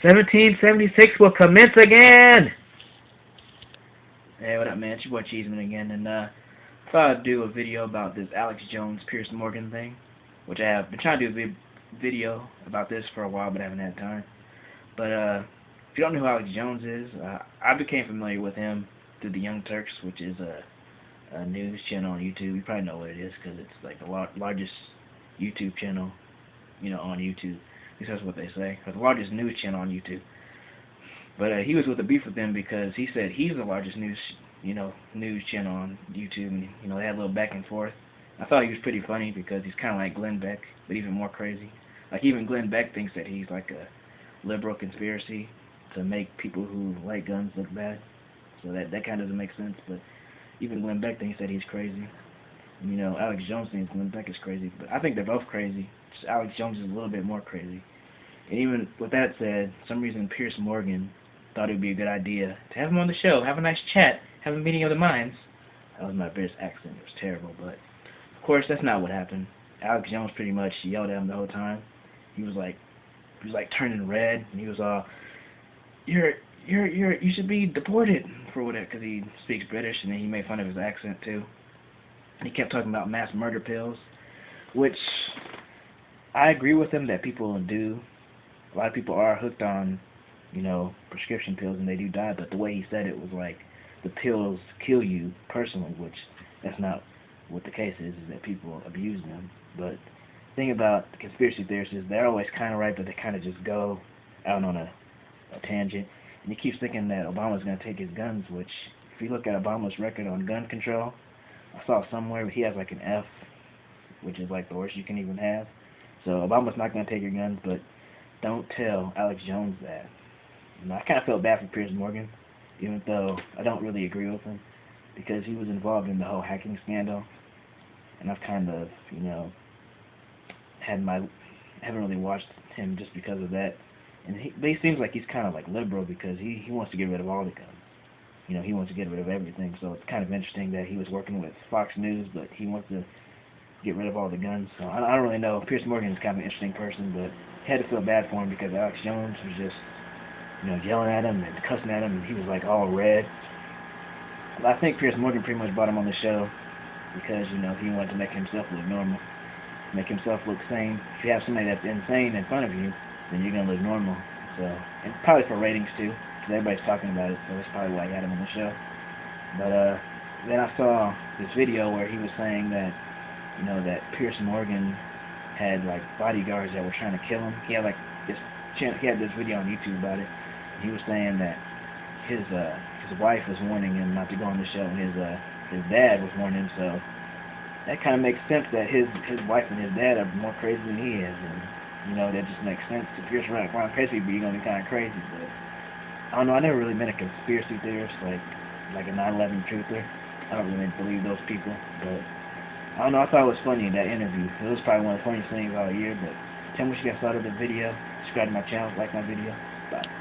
1776 will commence again! Hey, what up, man? It's your boy Cheeseman again, and thought I'd do a video about this Alex Jones, Piers Morgan thing, which I have been trying to do a video about this for a while, but I haven't had time. But if you don't know who Alex Jones is, I became familiar with him through the Young Turks, which is a news channel on YouTube. You probably know what it is because it's like the largest YouTube channel, on YouTube. At least that's what they say. It's the largest news channel on YouTube. But he was with a beef with them because he said he's the largest news channel on YouTube, and they had a little back and forth. I thought he was pretty funny because he's kind of like Glenn Beck, but even more crazy. Like even Glenn Beck thinks that he's like a liberal conspiracy to make people who like guns look bad. So that kind of doesn't make sense. But even Glenn Beck thinks that he's crazy. And, Alex Jones thinks Glenn Beck is crazy, but I think they're both crazy. Just Alex Jones is a little bit more crazy. And even with that said, for some reason Piers Morgan thought it would be a good idea to have him on the show, have a nice chat, have a meeting of the minds. That was my British accent. It was terrible, but of course that's not what happened. Alex Jones pretty much yelled at him the whole time. He was like turning red, and he was all, you should be deported for whatever, because he speaks British, and then he made fun of his accent too. And he kept talking about mass murder pills, which I agree with him that people do. A lot of people are hooked on prescription pills and they do die, but the way he said it was like the pills kill you personally, which that's not what the case is that people abuse them. But the thing about the conspiracy theorists is they're always kind of right, but they kind of just go out on a tangent. And he keeps thinking that Obama's going to take his guns, which if you look at Obama's record on gun control, I saw somewhere he has like an F, which is like the worst you can even have. So Obama's not going to take your guns, but don't tell Alex Jones that. I kind of felt bad for Piers Morgan, even though I don't really agree with him, because he was involved in the whole hacking scandal, and I've kind of, haven't really watched him just because of that. And he seems like he's kind of like liberal because he wants to get rid of all the guns. He wants to get rid of everything. So it's kind of interesting that he was working with Fox News, but he wants to get rid of all the guns. So I don't really know. Piers Morgan is kind of an interesting person, but I had to feel bad for him because Alex Jones was just yelling at him and cussing at him, and he was like all red. But I think Piers Morgan pretty much brought him on the show because he wanted to make himself look normal, make himself look sane. If you have somebody that's insane in front of you, then you're gonna look normal. So, and probably for ratings too, because everybody's talking about it. So that's probably why he had him on the show. But then I saw this video where he was saying that that Piers Morgan had like bodyguards that were trying to kill him. He had like this video on YouTube about it. He was saying that his wife was warning him not to go on the show, and his dad was warning him. So that kind of makes sense that his wife and his dad are more crazy than he is, and that just makes sense. If you're around crazy people, you're gonna be kind of crazy. But I don't know. I never really been a conspiracy theorist, like a 9/11 truther. I don't really believe those people, but I don't know. I thought it was funny in that interview. It was probably one of the funniest things all year. But tell me what you guys thought of the video. Subscribe to my channel, like my video. Bye.